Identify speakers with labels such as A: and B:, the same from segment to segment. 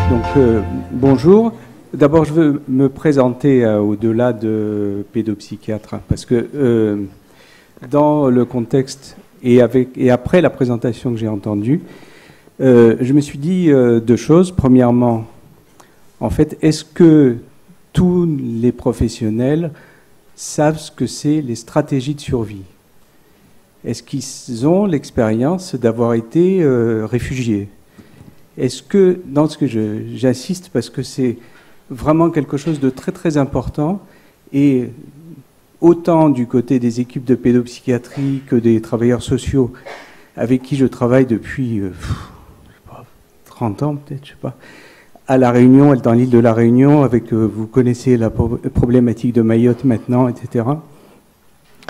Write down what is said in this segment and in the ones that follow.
A: Donc, bonjour. D'abord, je veux me présenter au-delà de pédopsychiatre, parce que dans le contexte et après la présentation que j'ai entendue, je me suis dit deux choses. Premièrement, en fait, est-ce que tous les professionnels savent ce que c'est les stratégies de survie? Est-ce qu'ils ont l'expérience d'avoir été réfugiés? Est-ce que, dans ce que j'insiste, parce que c'est vraiment quelque chose de très très important, et autant du côté des équipes de pédopsychiatrie que des travailleurs sociaux avec qui je travaille depuis 30 ans peut-être, je sais pas, à La Réunion, dans l'île de La Réunion, avec, vous connaissez la problématique de Mayotte maintenant, etc.,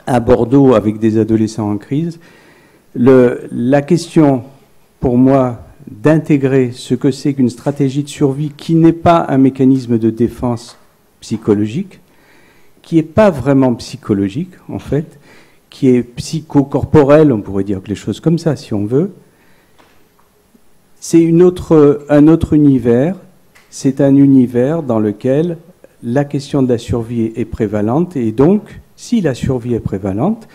A: à Bordeaux avec des adolescents en crise. La question, pour moi, d'intégrer ce que c'est qu'une stratégie de survie qui n'est pas un mécanisme de défense psychologique, qui n'est pas vraiment psychologique, en fait, qui est psychocorporel, on pourrait dire les choses comme ça, si on veut. C'est un autre univers. C'est un univers dans lequel la question de la survie est prévalente, et donc, si la survie est prévalente,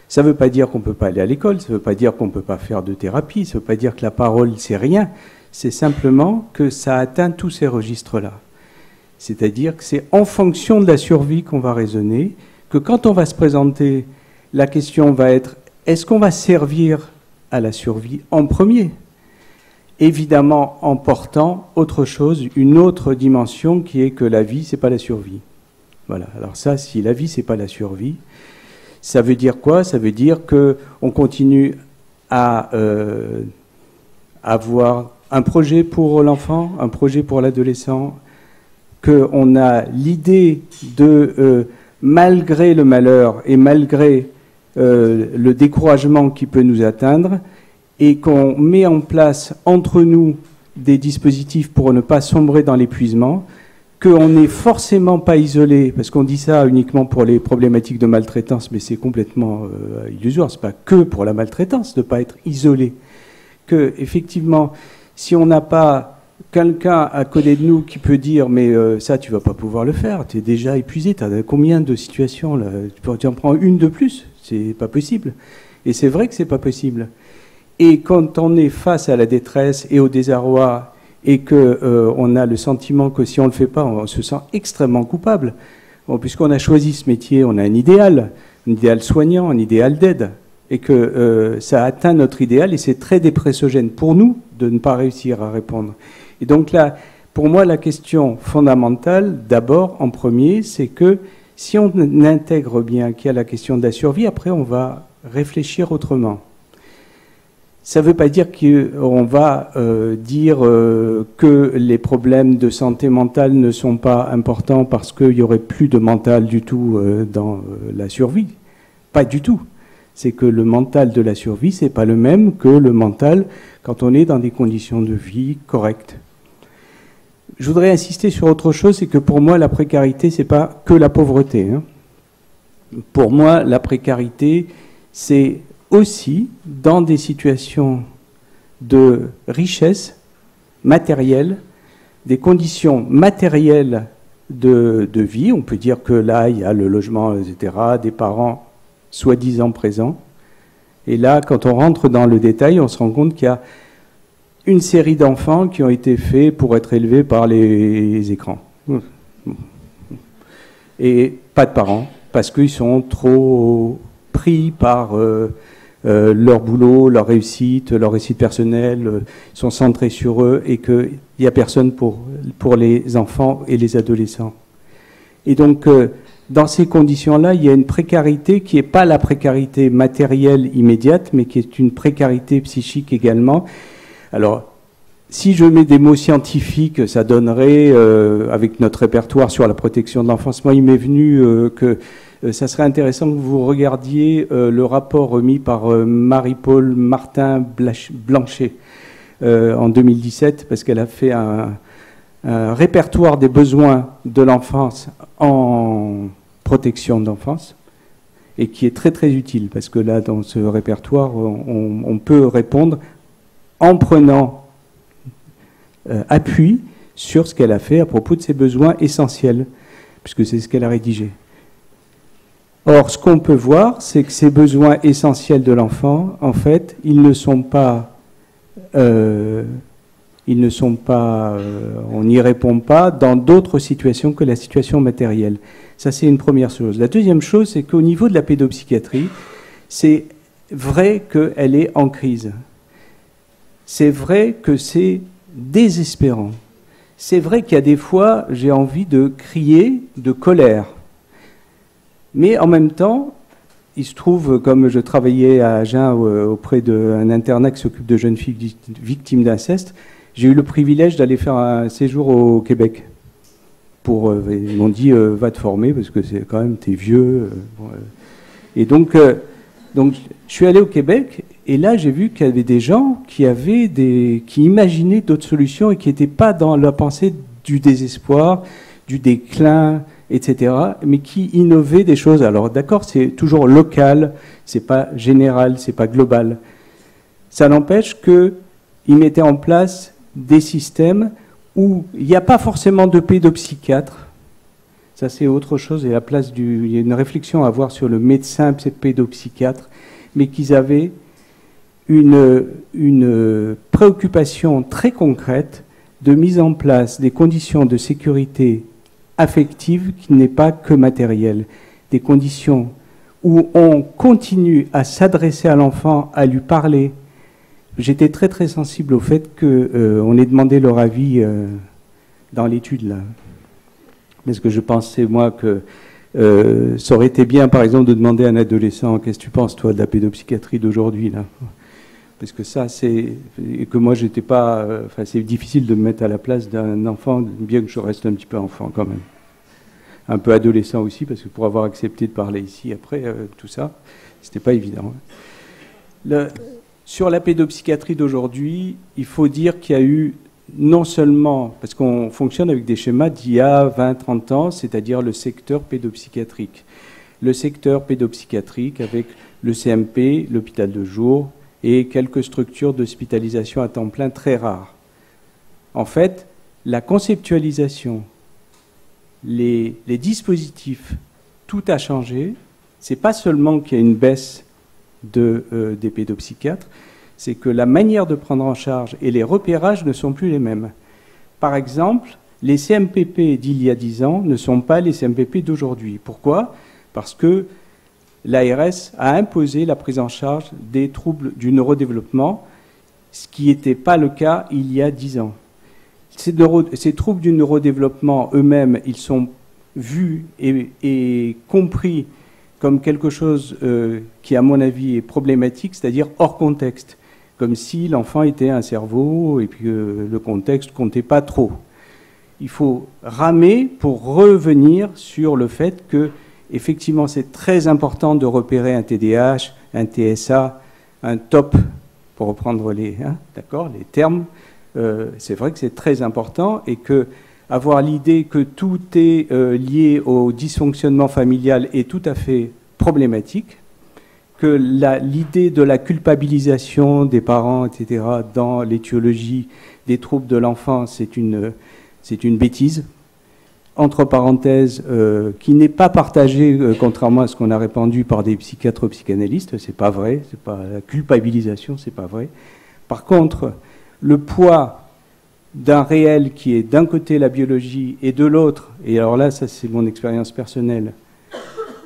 A: ça ne veut pas dire qu'on ne peut pas aller à l'école, ça ne veut pas dire qu'on ne peut pas faire de thérapie, ça ne veut pas dire que la parole, c'est rien. C'est simplement que ça atteint tous ces registres-là. C'est-à-dire que c'est en fonction de la survie qu'on va raisonner, que quand on va se présenter, la question va être, est-ce qu'on va servir à la survie en premier? Évidemment en portant autre chose, une autre dimension qui est que la vie, c'est pas la survie. Voilà. Alors ça, si la vie, c'est pas la survie, ça veut dire quoi? Ça veut dire qu'on continue à avoir un projet pour l'enfant, un projet pour l'adolescent, qu'on a l'idée de, malgré le malheur et malgré le découragement qui peut nous atteindre, et qu'on met en place entre nous des dispositifs pour ne pas sombrer dans l'épuisement, qu'on n'est forcément pas isolé, parce qu'on dit ça uniquement pour les problématiques de maltraitance, mais c'est complètement illusoire, c'est pas que pour la maltraitance de ne pas être isolé. Que, effectivement, si on n'a pas quelqu'un à côté de nous qui peut dire mais ça tu vas pas pouvoir le faire, tu es déjà épuisé, tu as combien de situations là, tu en prends une de plus, c'est pas possible. Et c'est vrai que c'est pas possible. Et quand on est face à la détresse et au désarroi, et qu'on a le sentiment que si on ne le fait pas, on se sent extrêmement coupable. Bon, puisqu'on a choisi ce métier, on a un idéal soignant, un idéal d'aide, et que ça atteint notre idéal, et c'est très dépressogène pour nous de ne pas réussir à répondre. Et donc là, pour moi, la question fondamentale, d'abord, en premier, c'est que si on intègre bien qu'il y a la question de la survie, après on va réfléchir autrement. Ça ne veut pas dire qu'on va dire que les problèmes de santé mentale ne sont pas importants parce qu'il n'y aurait plus de mental du tout dans la survie. Pas du tout. C'est que le mental de la survie, c'est pas le même que le mental quand on est dans des conditions de vie correctes. Je voudrais insister sur autre chose, c'est que pour moi, la précarité, c'est pas que la pauvreté. Hein. Pour moi, la précarité, c'est aussi dans des situations de richesse matérielle, des conditions matérielles de vie. On peut dire que là, il y a le logement, etc., des parents soi-disant présents. Et là, quand on rentre dans le détail, on se rend compte qu'il y a une série d'enfants qui ont été faits pour être élevés par les écrans. Et pas de parents, parce qu'ils sont trop pris par leur boulot, leur réussite personnelle, sont centrés sur eux, et qu'il n'y a personne pour les enfants et les adolescents. Et donc, dans ces conditions-là, il y a une précarité qui n'est pas la précarité matérielle immédiate, mais qui est une précarité psychique également. Alors, si je mets des mots scientifiques, ça donnerait, avec notre répertoire sur la protection de l'enfance, moi il m'est venu que ça serait intéressant que vous regardiez le rapport remis par Marie-Paul Martin-Blanchet en 2017, parce qu'elle a fait un répertoire des besoins de l'enfance en protection d'enfance, et qui est très très utile, parce que là, dans ce répertoire, on peut répondre en prenant appui sur ce qu'elle a fait à propos de ses besoins essentiels, puisque c'est ce qu'elle a rédigé. Or, ce qu'on peut voir, c'est que ces besoins essentiels de l'enfant, en fait, ils ne sont pas, on n'y répond pas dans d'autres situations que la situation matérielle. Ça, c'est une première chose. La deuxième chose, c'est qu'au niveau de la pédopsychiatrie, c'est vrai qu'elle est en crise. C'est vrai que c'est désespérant. C'est vrai qu'il y a des fois, j'ai envie de crier de colère. Mais en même temps, il se trouve, comme je travaillais à Agen auprès d'un internat qui s'occupe de jeunes filles victimes d'inceste, j'ai eu le privilège d'aller faire un séjour au Québec. Ils m'ont dit, va te former, parce que c'est quand même, t'es vieux. Et donc, je suis allé au Québec, et là, j'ai vu qu'il y avait des gens qui imaginaient d'autres solutions et qui n'étaient pas dans la pensée du désespoir, du déclin, etc., mais qui innovaient des choses. Alors, d'accord, c'est toujours local, c'est pas général, c'est pas global. Ça n'empêche qu'ils mettaient en place des systèmes où il n'y a pas forcément de pédopsychiatre. Ça, c'est autre chose. Il y a une réflexion à avoir sur le médecin pédopsychiatre, mais qu'ils avaient une préoccupation très concrète de mise en place des conditions de sécurité affective qui n'est pas que matérielle. Des conditions où on continue à s'adresser à l'enfant, à lui parler. J'étais très très sensible au fait qu'on ait demandé leur avis dans l'étude là. Parce que je pensais moi que ça aurait été bien par exemple de demander à un adolescent qu'est-ce que tu penses toi de la pédopsychiatrie d'aujourd'hui là. Parce que ça c'est... Et que moi j'étais pas... Enfin c'est difficile de me mettre à la place d'un enfant, bien que je reste un petit peu enfant quand même. Un peu adolescent aussi, parce que pour avoir accepté de parler ici après, tout ça, c'était pas évident. Sur la pédopsychiatrie d'aujourd'hui, il faut dire qu'il y a eu non seulement, parce qu'on fonctionne avec des schémas d'il y a 20-30 ans, c'est-à-dire le secteur pédopsychiatrique. Le secteur pédopsychiatrique avec le CMP, l'hôpital de jour, et quelques structures d'hospitalisation à temps plein très rares. En fait, la conceptualisation, les dispositifs, tout a changé. C'est pas seulement qu'il y a une baisse des pédopsychiatres, c'est que la manière de prendre en charge et les repérages ne sont plus les mêmes. Par exemple, les CMPP d'il y a 10 ans ne sont pas les CMPP d'aujourd'hui. Pourquoi ? Parce que l'ARS a imposé la prise en charge des troubles du neurodéveloppement, ce qui n'était pas le cas il y a 10 ans. Ces troubles du neurodéveloppement eux-mêmes, ils sont vus et compris comme quelque chose qui, à mon avis, est problématique, c'est-à-dire hors contexte, comme si l'enfant était un cerveau et puis le contexte comptait pas trop. Il faut ramer pour revenir sur le fait que, effectivement, c'est très important de repérer un TDAH, un TSA, un TOP, pour reprendre les termes. C'est vrai que c'est très important et que avoir l'idée que tout est lié au dysfonctionnement familial est tout à fait problématique, que l'idée de la culpabilisation des parents, etc., dans l'étiologie des troubles de l'enfant, c'est une bêtise, entre parenthèses, qui n'est pas partagée, contrairement à ce qu'on a répandu par des psychiatres psychanalystes, c'est pas vrai, c'est pas la culpabilisation, c'est pas vrai. Par contre, le poids d'un réel qui est d'un côté la biologie et de l'autre, et alors là, ça c'est mon expérience personnelle,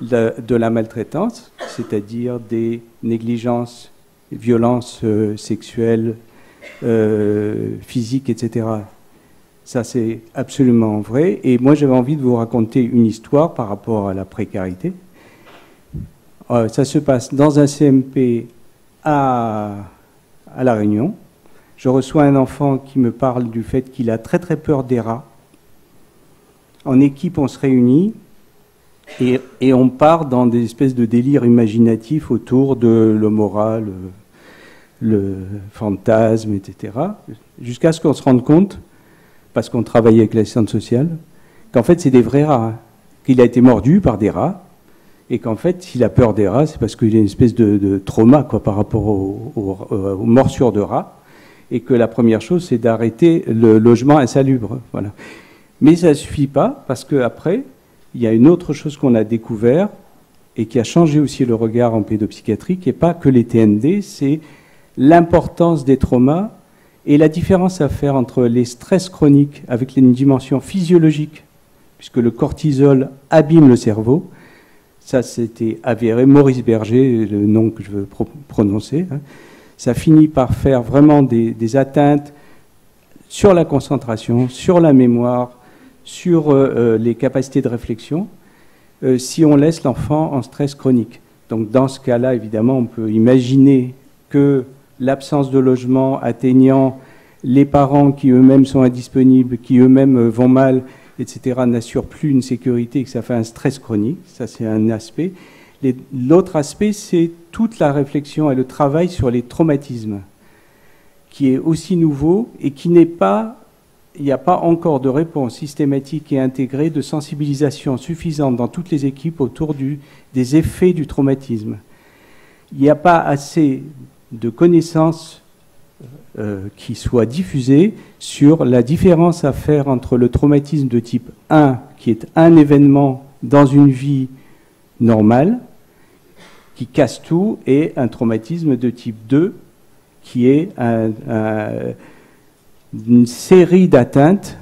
A: de la maltraitance, c'est-à-dire des négligences, violences sexuelles, physiques, etc. Ça c'est absolument vrai. Et moi j'avais envie de vous raconter une histoire par rapport à la précarité. Ça se passe dans un CMP à La Réunion. Je reçois un enfant qui me parle du fait qu'il a très très peur des rats. En équipe, on se réunit et on part dans des espèces de délires imaginatifs autour de le moral, le fantasme, etc. Jusqu'à ce qu'on se rende compte, parce qu'on travaillait avec l'assistante sociale, qu'en fait c'est des vrais rats, hein, qu'il a été mordu par des rats, et qu'en fait s'il a peur des rats, c'est parce qu'il a une espèce de trauma quoi, par rapport aux morsures de rats. et que la première chose, c'est d'arrêter le logement insalubre. Voilà. Mais ça ne suffit pas, parce qu'après, il y a une autre chose qu'on a découvert, et qui a changé aussi le regard en pédopsychiatrie, qui n'est pas que les TND, c'est l'importance des traumas et la différence à faire entre les stress chroniques avec une dimension physiologique, puisque le cortisol abîme le cerveau. Ça, c'était avéré. Maurice Berger, le nom que je veux prononcer, hein. Ça finit par faire vraiment des atteintes sur la concentration, sur la mémoire, sur les capacités de réflexion, si on laisse l'enfant en stress chronique. Donc dans ce cas-là, évidemment, on peut imaginer que l'absence de logement atteignant les parents qui eux-mêmes sont indisponibles, qui eux-mêmes vont mal, etc., n'assurent plus une sécurité et que ça fait un stress chronique. Ça, c'est un aspect. L'autre aspect, c'est toute la réflexion et le travail sur les traumatismes, qui est aussi nouveau et qui n'est pas... Il n'y a pas encore de réponse systématique et intégrée de sensibilisation suffisante dans toutes les équipes autour des effets du traumatisme. Il n'y a pas assez de connaissances qui soient diffusées sur la différence à faire entre le traumatisme de type 1, qui est un événement dans une vie normale, qui casse tout, et un traumatisme de type 2, qui est une série d'atteintes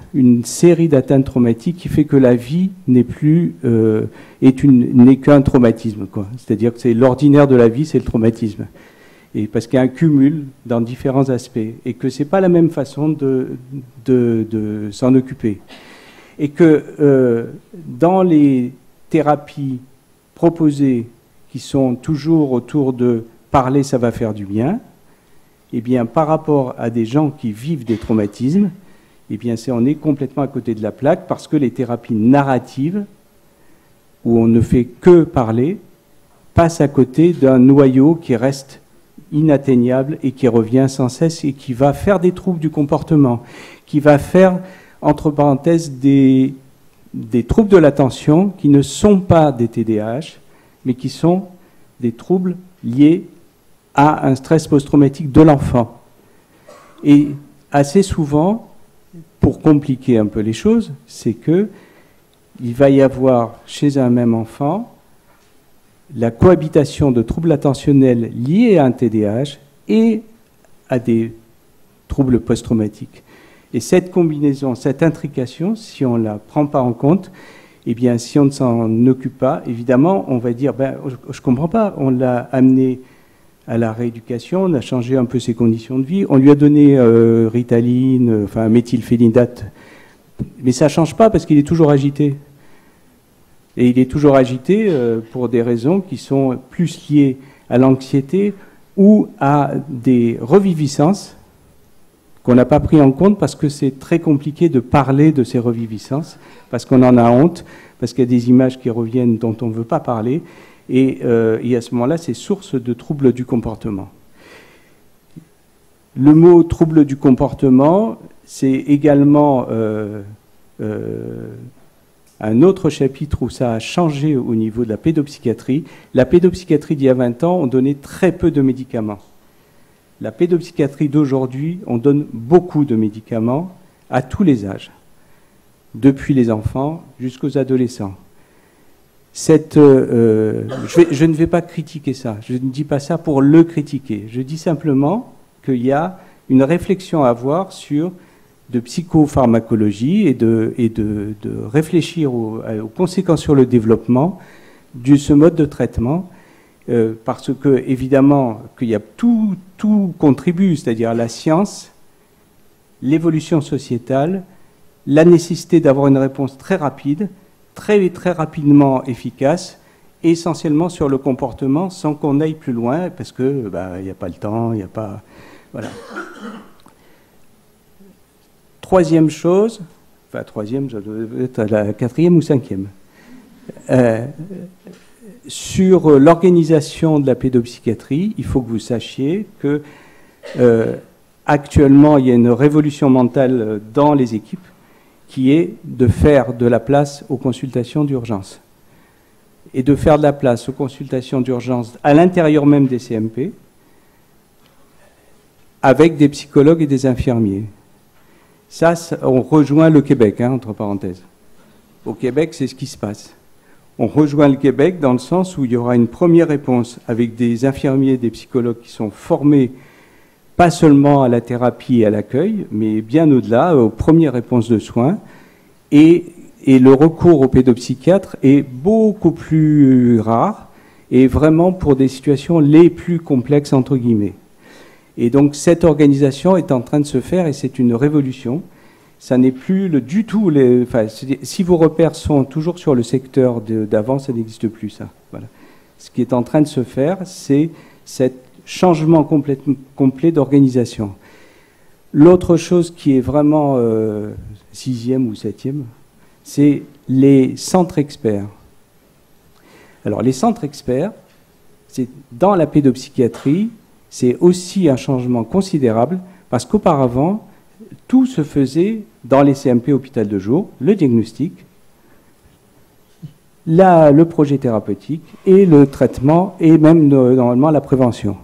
A: traumatiques qui fait que la vie n'est plus n'est qu'un traumatisme, quoi. C'est-à-dire que c'est l'ordinaire de la vie, c'est le traumatisme. Et parce qu'il y a un cumul dans différents aspects et que c'est pas la même façon de s'en occuper. Et que dans les thérapies proposées qui sont toujours autour de parler, ça va faire du bien, eh bien, par rapport à des gens qui vivent des traumatismes, eh bien, on est complètement à côté de la plaque parce que les thérapies narratives, où on ne fait que parler, passent à côté d'un noyau qui reste inatteignable et qui revient sans cesse et qui va faire des troubles du comportement, qui va faire, entre parenthèses, des troubles de l'attention qui ne sont pas des TDAH, mais qui sont des troubles liés à un stress post-traumatique de l'enfant. Et assez souvent, pour compliquer un peu les choses, c'est que il va y avoir chez un même enfant la cohabitation de troubles attentionnels liés à un TDAH et à des troubles post-traumatiques. Et cette combinaison, cette intrication, si on ne la prend pas en compte, eh bien, si on ne s'en occupe pas, évidemment, on va dire, ben, je ne comprends pas, on l'a amené à la rééducation, on a changé un peu ses conditions de vie, on lui a donné Ritaline, enfin méthylphénidate, mais ça ne change pas parce qu'il est toujours agité. Et il est toujours agité pour des raisons qui sont plus liées à l'anxiété ou à des reviviscences qu'on n'a pas pris en compte parce que c'est très compliqué de parler de ces reviviscences, parce qu'on en a honte, parce qu'il y a des images qui reviennent dont on ne veut pas parler, et à ce moment-là, c'est source de troubles du comportement. Le mot trouble du comportement, c'est également un autre chapitre où ça a changé au niveau de la pédopsychiatrie. La pédopsychiatrie d'il y a 20 ans, on donnait très peu de médicaments. La pédopsychiatrie d'aujourd'hui, on donne beaucoup de médicaments à tous les âges, depuis les enfants jusqu'aux adolescents. Je ne vais pas critiquer ça, je ne dis pas ça pour le critiquer, je dis simplement qu'il y a une réflexion à avoir sur de psychopharmacologie et de réfléchir aux conséquences sur le développement de ce mode de traitement, parce que évidemment qu'il y a tout contribue, c'est-à-dire la science, l'évolution sociétale, la nécessité d'avoir une réponse très rapide, très rapidement efficace, essentiellement sur le comportement, sans qu'on aille plus loin, parce que il n'y a pas le temps, il n'y a pas... Voilà. Troisième chose, enfin troisième, je dois être à la quatrième ou cinquième, sur l'organisation de la pédopsychiatrie, il faut que vous sachiez que actuellement il y a une révolution mentale dans les équipes qui est de faire de la place aux consultations d'urgence et de faire de la place aux consultations d'urgence à l'intérieur même des CMP, avec des psychologues et des infirmiers. Ça, on rejoint le Québec, hein, entre parenthèses. Au Québec, c'est ce qui se passe. On rejoint le Québec dans le sens où il y aura une première réponse avec des infirmiers et des psychologues qui sont formés pas seulement à la thérapie et à l'accueil, mais bien au-delà, aux premières réponses de soins. Et le recours au pédopsychiatre est beaucoup plus rare et vraiment pour des situations les plus complexes, entre guillemets. Et donc cette organisation est en train de se faire et c'est une révolution. Ça n'est plus du tout... si vos repères sont toujours sur le secteur d'avant, ça n'existe plus, ça. Voilà. Ce qui est en train de se faire, c'est cet changement complet d'organisation. L'autre chose qui est vraiment 6e ou 7e, c'est les centres experts. Alors, les centres experts, c'est dans la pédopsychiatrie, c'est aussi un changement considérable parce qu'auparavant, tout se faisait dans les CMP hôpital de jour, le diagnostic, le projet thérapeutique et le traitement et même normalement la prévention.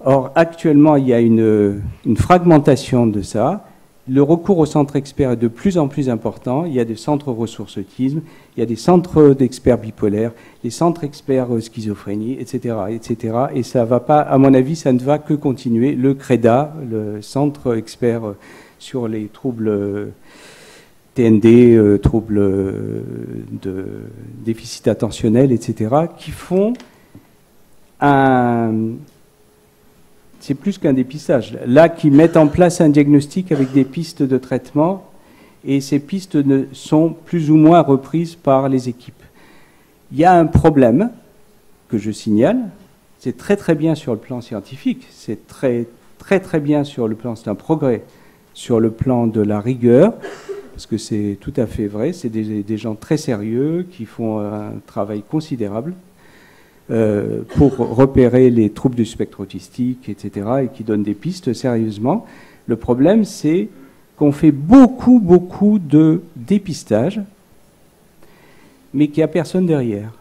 A: Or, actuellement, il y a une fragmentation de ça. Le recours aux centres experts est de plus en plus important. Il y a des centres ressources autisme, il y a des centres d'experts bipolaires, des centres experts schizophrénie, etc., etc. Et ça va pas, à mon avis, ça ne va que continuer. Le CREDA, le centre expert sur les troubles TND, troubles de déficit attentionnel, etc., qui font c'est plus qu'un dépistage. Là, qui mettent en place un diagnostic avec des pistes de traitement, et ces pistes sont plus ou moins reprises par les équipes. Il y a un problème que je signale. C'est très très bien sur le plan scientifique. C'est très très très bien sur le plan, c'est un progrès sur le plan de la rigueur, parce que c'est tout à fait vrai. C'est des gens très sérieux qui font un travail considérable. Pour repérer les troubles du spectre autistique, etc., et qui donnent des pistes sérieusement. Le problème, c'est qu'on fait beaucoup de dépistage, mais qu'il n'y a personne derrière.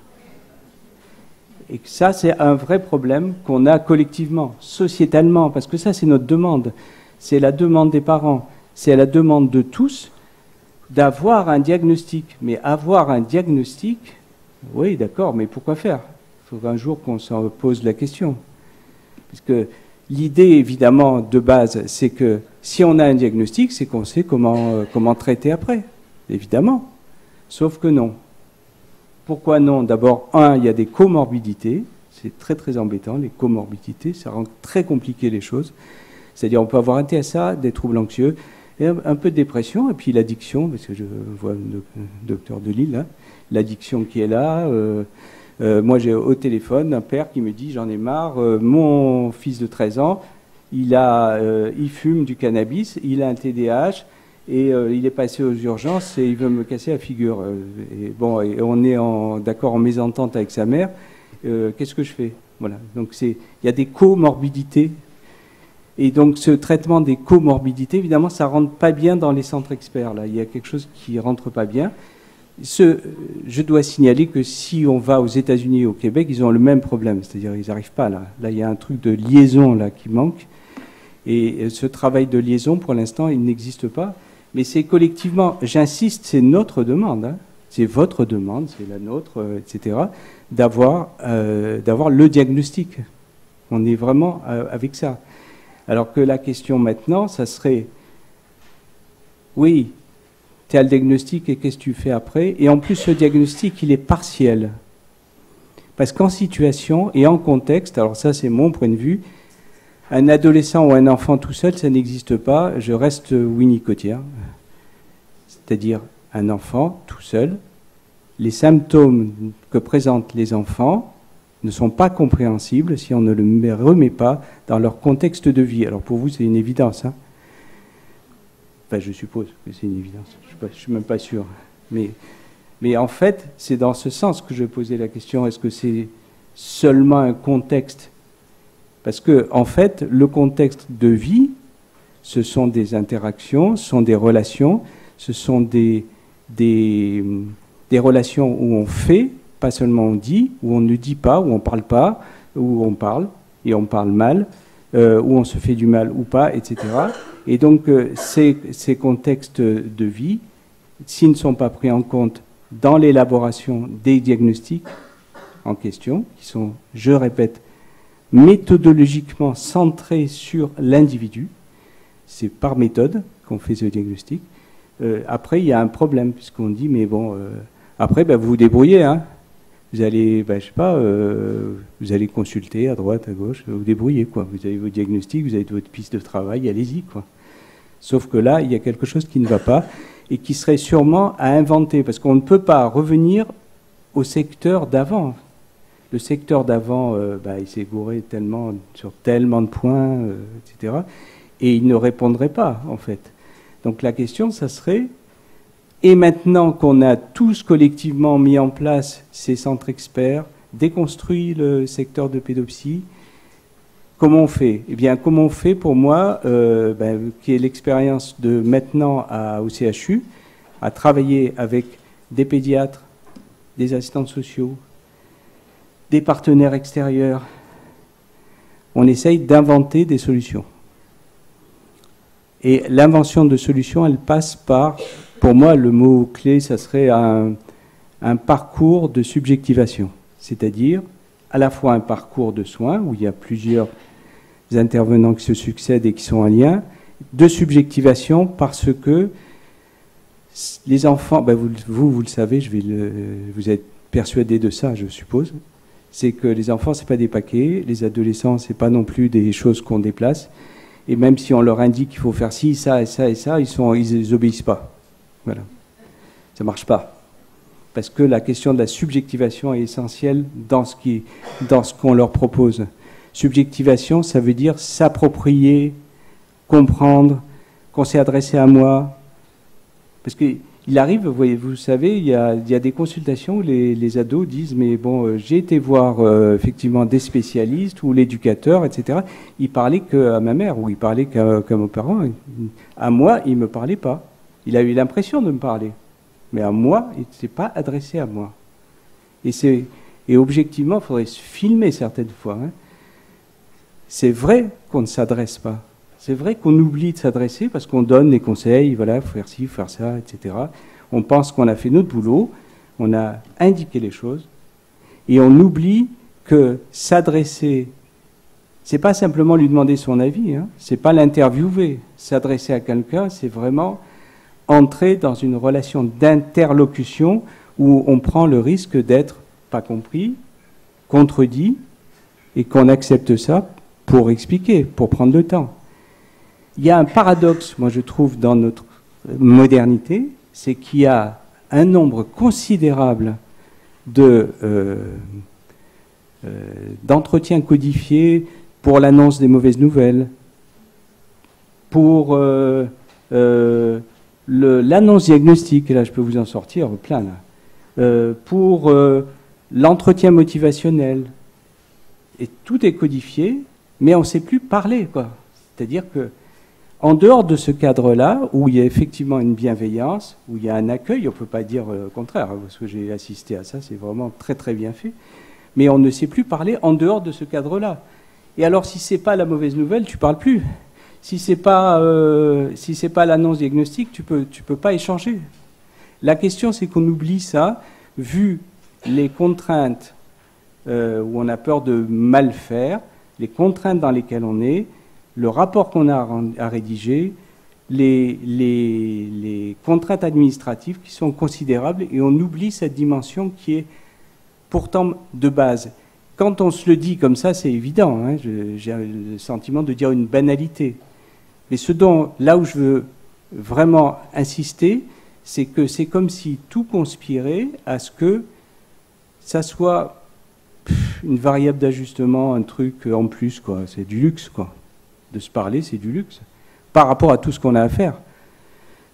A: Et que ça, c'est un vrai problème qu'on a collectivement, sociétalement, parce que ça, c'est notre demande. C'est la demande des parents, c'est la demande de tous d'avoir un diagnostic. Mais avoir un diagnostic, oui, d'accord, mais pourquoi faire ? Il faudra un jour qu'on s'en pose la question. Parce que l'idée, évidemment, de base, c'est que si on a un diagnostic, c'est qu'on sait comment traiter après, évidemment. Sauf que non. Pourquoi non ? D'abord, il y a des comorbidités. C'est très, très embêtant, les comorbidités. Ça rend très compliqué les choses. C'est-à-dire, on peut avoir un TSA, des troubles anxieux, et un peu de dépression, et puis l'addiction, parce que je vois le docteur Delisle, là, l'addiction qui est là... moi, j'ai au téléphone un père qui me dit « J'en ai marre, mon fils de 13 ans, il fume du cannabis, il a un TDAH et il est passé aux urgences et il veut me casser la figure. Et on est d'accord en mésentente avec sa mère. Qu'est-ce que je fais ?» Voilà. Donc, il y a des comorbidités. Et donc, ce traitement des comorbidités, évidemment, ça ne rentre pas bien dans les centres experts. Là. Il y a quelque chose qui ne rentre pas bien. Je dois signaler que si on va aux États-Unis et au Québec, ils ont le même problème, c'est-à-dire ils n'arrivent pas là. Là, il y a un truc de liaison là qui manque, et ce travail de liaison, pour l'instant, il n'existe pas. Mais c'est collectivement, j'insiste, c'est notre demande, hein. C'est votre demande, c'est la nôtre, etc., d'avoir le diagnostic. On est vraiment avec ça. Alors que la question maintenant, ça serait, oui, tu as le diagnostic et qu'est-ce que tu fais après ? Et en plus, ce diagnostic, il est partiel. Parce qu'en situation et en contexte, alors ça c'est mon point de vue, un adolescent ou un enfant tout seul, ça n'existe pas. Je reste Winnicotien. C'est-à-dire un enfant tout seul. Les symptômes que présentent les enfants ne sont pas compréhensibles si on ne le remet pas dans leur contexte de vie. Alors pour vous, c'est une évidence, hein ? Enfin, je suppose que c'est une évidence. Je ne suis même pas sûr. Mais en fait, c'est dans ce sens que je posais la question. Est-ce que c'est seulement un contexte ? Parce que, en fait, le contexte de vie, ce sont des interactions, ce sont des relations, ce sont des relations où on fait, pas seulement on dit, où on ne dit pas, où on ne parle pas, où on parle, et on parle mal. où on se fait du mal ou pas, etc. Et donc ces contextes de vie, s'ils ne sont pas pris en compte dans l'élaboration des diagnostics en question, qui sont, je répète, méthodologiquement centrés sur l'individu, c'est par méthode qu'on fait ce diagnostic. Après, il y a un problème, puisqu'on dit, mais bon, après, ben, vous vous débrouillez, hein. Vous allez, ben, je sais pas, vous allez consulter à droite, à gauche, vous débrouillez, quoi. Vous avez vos diagnostics, vous avez votre piste de travail, allez-y, quoi. Sauf que là, il y a quelque chose qui ne va pas et qui serait sûrement à inventer, parce qu'on ne peut pas revenir au secteur d'avant. Le secteur d'avant, ben, il s'est gouré tellement, sur tellement de points, etc. Et il ne répondrait pas, en fait. Donc la question, ça serait, et maintenant qu'on a tous collectivement mis en place ces centres experts, déconstruit le secteur de pédopsie, comment on fait? Eh bien, comment on fait pour moi, qui est l'expérience de maintenant au CHU, à travailler avec des pédiatres, des assistants sociaux, des partenaires extérieurs. On essaye d'inventer des solutions. Et l'invention de solutions, elle passe par, pour moi, le mot-clé, ça serait un parcours de subjectivation. C'est-à-dire, à la fois un parcours de soins, où il y a plusieurs intervenants qui se succèdent et qui sont en lien, de subjectivation, parce que les enfants, ben vous le savez, vous êtes persuadés de ça, je suppose, c'est que les enfants, c'est pas des paquets, les adolescents, c'est pas non plus des choses qu'on déplace. Et même si on leur indique qu'il faut faire ci, ça et ça et ça, ils obéissent pas. Voilà. Ça marche pas. Parce que la question de la subjectivation est essentielle dans ce qu'on leur propose. Subjectivation, ça veut dire s'approprier, comprendre, qu'on s'est adressé à moi. Parce qu'il arrive, vous savez, il y a des consultations où les ados disent, mais bon, j'ai été voir effectivement des spécialistes ou l'éducateur, etc. Il parlait qu'à ma mère ou il parlait qu'à mes parents. À moi, il ne me parlait pas. Il a eu l'impression de me parler. Mais à moi, il ne s'est pas adressé à moi. Et objectivement, il faudrait se filmer certaines fois. Hein. C'est vrai qu'on ne s'adresse pas. C'est vrai qu'on oublie de s'adresser parce qu'on donne des conseils, voilà, faut faire ci, faut faire ça, etc. On pense qu'on a fait notre boulot, on a indiqué les choses, et on oublie que s'adresser, c'est pas simplement lui demander son avis, hein, c'est pas l'interviewer. S'adresser à quelqu'un, c'est vraiment entrer dans une relation d'interlocution où on prend le risque d'être pas compris, contredit, et qu'on accepte ça pour expliquer, pour prendre le temps. Il y a un paradoxe, moi je trouve, dans notre modernité, c'est qu'il y a un nombre considérable d'entretiens codifiés pour l'annonce des mauvaises nouvelles, pour l'annonce diagnostique, et là je peux vous en sortir plein, là, pour l'entretien motivationnel. Et tout est codifié, mais on ne sait plus parler, quoi. C'est-à-dire que en dehors de ce cadre-là, où il y a effectivement une bienveillance, où il y a un accueil, on ne peut pas dire le contraire, parce que j'ai assisté à ça, c'est vraiment très très bien fait, mais on ne sait plus parler en dehors de ce cadre-là. Et alors, si ce n'est pas la mauvaise nouvelle, tu ne parles plus. Si ce n'est pas l'annonce diagnostique, tu peux pas échanger. La question, c'est qu'on oublie ça, vu les contraintes où on a peur de mal faire, les contraintes dans lesquelles on est, le rapport qu'on a à rédiger, les contraintes administratives qui sont considérables, et on oublie cette dimension qui est pourtant de base. Quand on se le dit comme ça, c'est évident, hein, j'ai le sentiment de dire une banalité. Mais là où je veux vraiment insister, c'est que c'est comme si tout conspirait à ce que ça soit une variable d'ajustement, un truc en plus, quoi. C'est du luxe, quoi. De se parler, c'est du luxe. Par rapport à tout ce qu'on a à faire.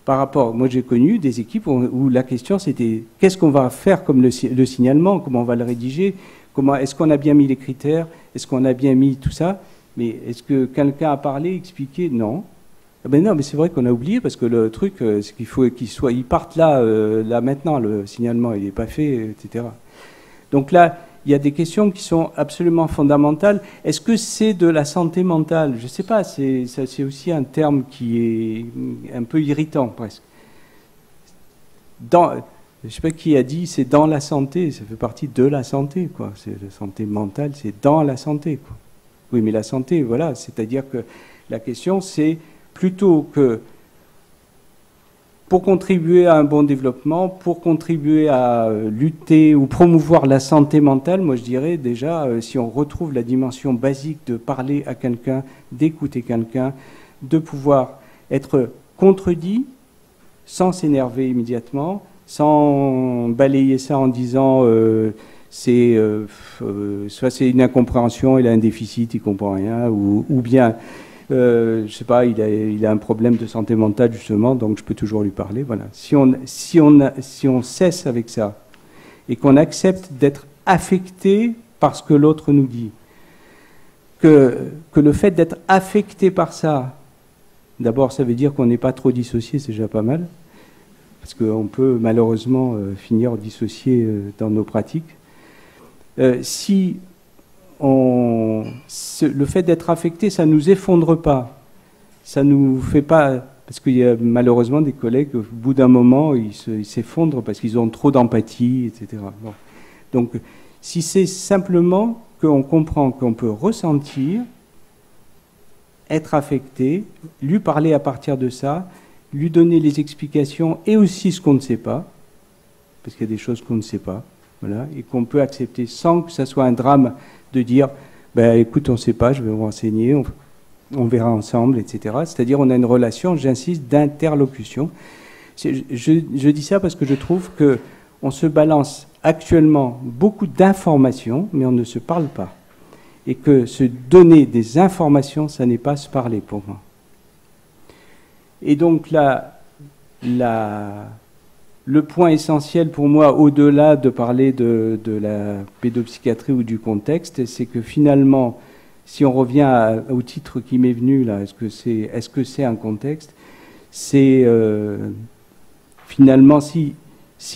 A: Moi j'ai connu des équipes où la question c'était qu'est-ce qu'on va faire comme le signalement, comment on va le rédiger, est-ce qu'on a bien mis les critères, est-ce qu'on a bien mis tout ça, mais est-ce que quelqu'un a parlé, expliqué? Non. Non, mais c'est vrai qu'on a oublié parce que le truc, c'est qu'il faut il parte là maintenant, le signalement, il n'est pas fait, etc. Donc là, il y a des questions qui sont absolument fondamentales. Est-ce que c'est de la santé mentale? Je ne sais pas, c'est aussi un terme qui est un peu irritant presque. Je ne sais pas qui a dit c'est dans la santé, ça fait partie de la santé, quoi. C'est la santé mentale, c'est dans la santé, quoi. Oui, mais la santé, voilà, c'est-à-dire que la question, c'est plutôt que pour contribuer à un bon développement, pour contribuer à lutter ou promouvoir la santé mentale, moi je dirais déjà, si on retrouve la dimension basique de parler à quelqu'un, d'écouter quelqu'un, de pouvoir être contredit sans s'énerver immédiatement, sans balayer ça en disant soit c'est une incompréhension, il a un déficit, il comprend rien, ou bien je sais pas, il a un problème de santé mentale justement, donc je peux toujours lui parler. Voilà. Si on cesse avec ça et qu'on accepte d'être affecté par ce que l'autre nous dit, que le fait d'être affecté par ça, d'abord ça veut dire qu'on n'est pas trop dissocié, c'est déjà pas mal, parce qu'on peut malheureusement finir dissocié dans nos pratiques. Si le fait d'être affecté, ça ne nous effondre pas. Ça nous fait pas... Parce qu'il y a malheureusement des collègues, au bout d'un moment, ils s'effondrent parce qu'ils ont trop d'empathie, etc. Bon. Donc, si c'est simplement qu'on comprend qu'on peut ressentir, être affecté, lui parler à partir de ça, lui donner les explications et aussi ce qu'on ne sait pas, parce qu'il y a des choses qu'on ne sait pas, voilà, et qu'on peut accepter sans que ça soit un drame de dire, ben, écoute, on ne sait pas, je vais vous renseigner, on verra ensemble, etc. C'est-à-dire, on a une relation, j'insiste, d'interlocution. Je dis ça parce que je trouve qu'on se balance actuellement beaucoup d'informations, mais on ne se parle pas. Et que se donner des informations, ça n'est pas se parler pour moi. Et donc là, le point essentiel pour moi, au-delà de parler de la pédopsychiatrie ou du contexte, c'est que finalement, si on revient au titre qui m'est venu là, est-ce que c'est un contexte? C'est finalement si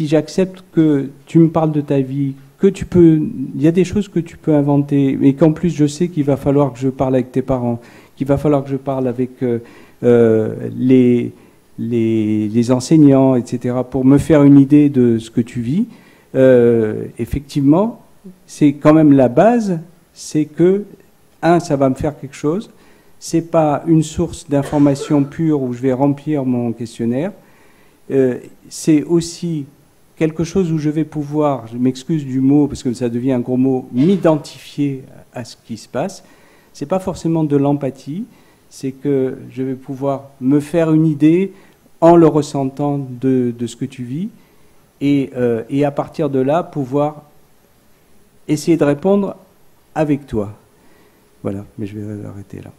A: j'accepte que tu me parles de ta vie, il y a des choses que tu peux inventer, mais qu'en plus je sais qu'il va falloir que je parle avec tes parents, qu'il va falloir que je parle avec les enseignants, etc., pour me faire une idée de ce que tu vis, effectivement, c'est quand même la base, c'est que, ça va me faire quelque chose, c'est pas une source d'information pure où je vais remplir mon questionnaire, c'est aussi quelque chose où je vais pouvoir, je m'excuse du mot, parce que ça devient un gros mot, m'identifier à ce qui se passe. C'est pas forcément de l'empathie, c'est que je vais pouvoir me faire une idée en le ressentant de ce que tu vis, et à partir de là, pouvoir essayer de répondre avec toi. Voilà, mais je vais arrêter là.